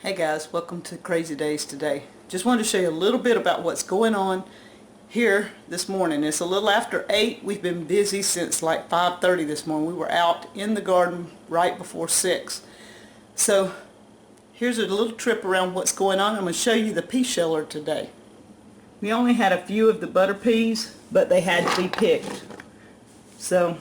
Hey guys, welcome to Crazy Days today. Just wanted to show you a little bit about what's going on here this morning. It's a little after 8. We've been busy since like 5:30 this morning. We were out in the garden right before 6. So here's a little trip around what's going on. I'm going to show you the Peasheller today. We only had a few of the butter peas, but they had to be picked. So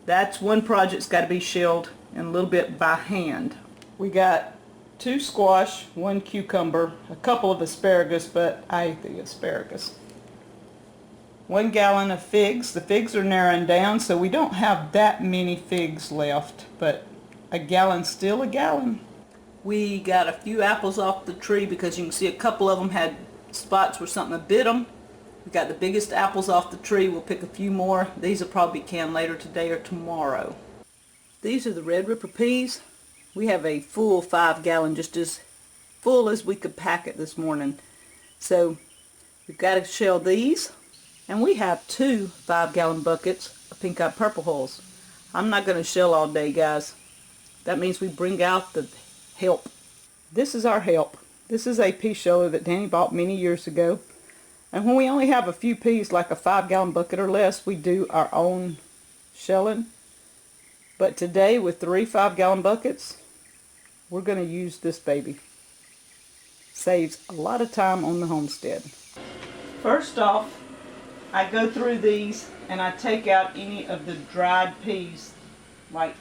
that's one project's got to be shelled and a little bit by hand. We got 2 squash, 1 cucumber, a couple of asparagus, but I ate the asparagus. 1 gallon of figs. The figs are narrowing down, so we don't have that many figs left, but a gallon's still a gallon. We got a few apples off the tree because you can see a couple of them had spots where something bit them. We got the biggest apples off the tree. We'll pick a few more. These will probably be canned later today or tomorrow. These are the Red Ripper peas. We have a full 5-gallon, just as full as we could pack it this morning. So we've got to shell these. And we have 2 5-gallon buckets of pink-eyed purple hulls. I'm not going to shell all day, guys. That means we bring out the help. This is our help. This is a Peasheller that Danny bought many years ago. And when we only have a few peas, like a 5-gallon bucket or less, we do our own shelling. But today, with 3 5-gallon buckets, we're going to use this baby. Saves a lot of time on the homestead. First off, I go through these and I take out any of the dried peas like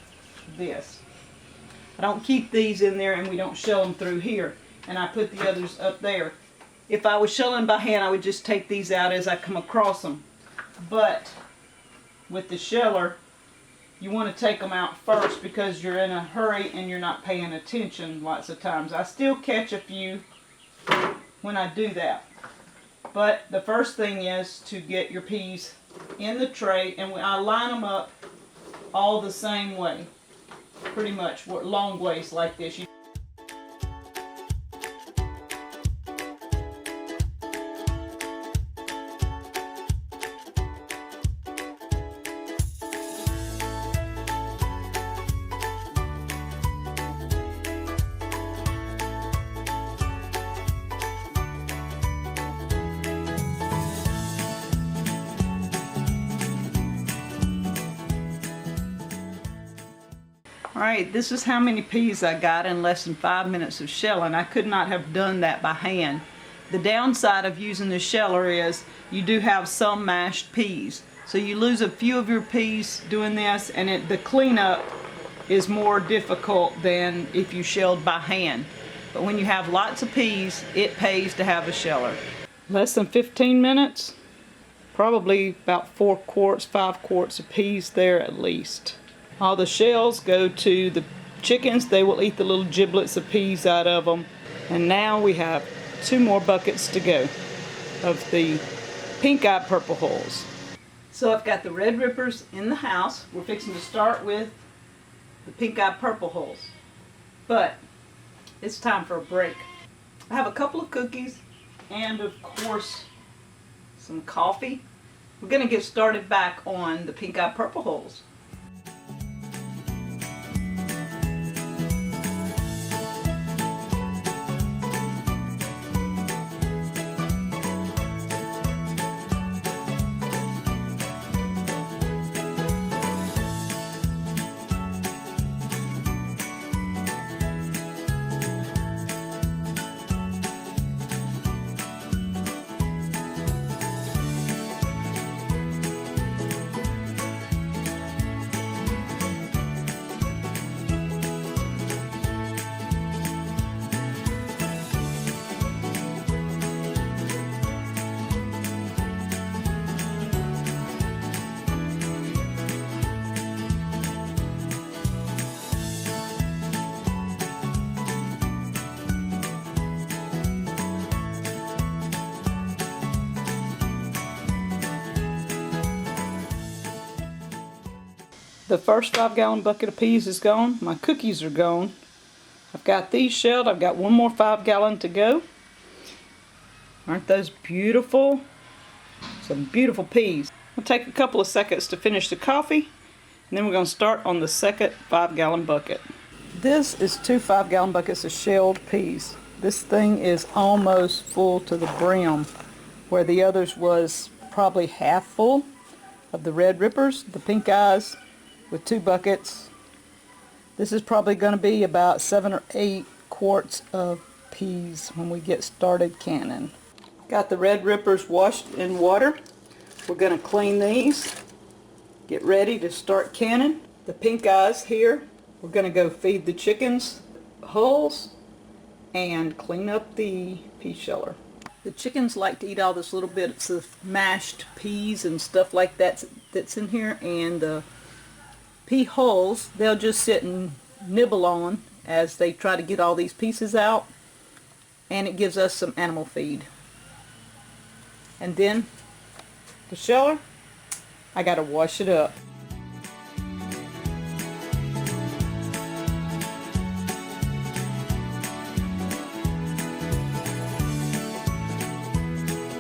this. I don't keep these in there and we don't shell them through here. And I put the others up there. If I was shelling by hand, I would just take these out as I come across them. But with the sheller, you want to take them out first because you're in a hurry and you're not paying attention lots of times. I still catch a few when I do that. But the first thing is to get your peas in the tray, and I line them up all the same way. Pretty much long ways like this. Alright, this is how many peas I got in less than 5 minutes of shelling. I could not have done that by hand. The downside of using the sheller is you do have some mashed peas. So you lose a few of your peas doing this, and the cleanup is more difficult than if you shelled by hand. But when you have lots of peas, it pays to have a sheller. Less than 15 minutes, probably about 4 quarts, 5 quarts of peas there at least. All the shells go to the chickens. They will eat the little giblets of peas out of them. And now we have 2 more buckets to go of the pink-eyed purple hulls. So I've got the Red Rippers in the house. We're fixing to start with the pink-eyed purple hulls. But it's time for a break. I have a couple of cookies and, of course, some coffee. We're going to get started back on the pink-eyed purple hulls. The first 5-gallon bucket of peas is gone. My cookies are gone. I've got these shelled. I've got 1 more 5-gallon to go. Aren't those beautiful? Some beautiful peas. I'll take a couple of seconds to finish the coffee, and then we're going to start on the second 5-gallon bucket. This is 2 5-gallon buckets of shelled peas. This thing is almost full to the brim, where the others was probably half full of the red rippers, the pink eyes, with 2 buckets. This is probably going to be about 7 or 8 quarts of peas when we get started canning. Got the red rippers washed in water. We're going to clean these, get ready to start canning. The pink eyes here, we're going to go feed the chickens hulls and clean up the Peasheller. The chickens like to eat all this little bits of mashed peas and stuff like that that's in here, and the pea hulls they'll just sit and nibble on as they try to get all these pieces out, and it gives us some animal feed. And then the sheller, I gotta wash it up.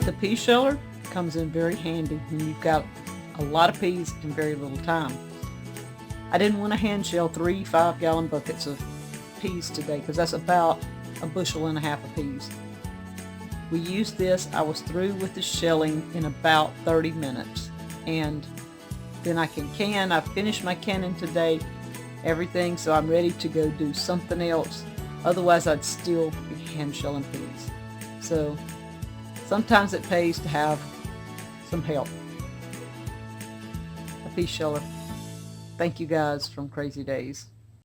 The Peasheller comes in very handy when you've got a lot of peas in very little time. I didn't want to hand shell 3 5-gallon buckets of peas today because that's about 1.5 bushels of peas. We used this, I was through with the shelling in about 30 minutes, and then I can can. I finished my canning today, everything, so I'm ready to go do something else. Otherwise I'd still be hand shelling peas. So sometimes it pays to have some help. A Peasheller. Thank you guys from Crazy Days.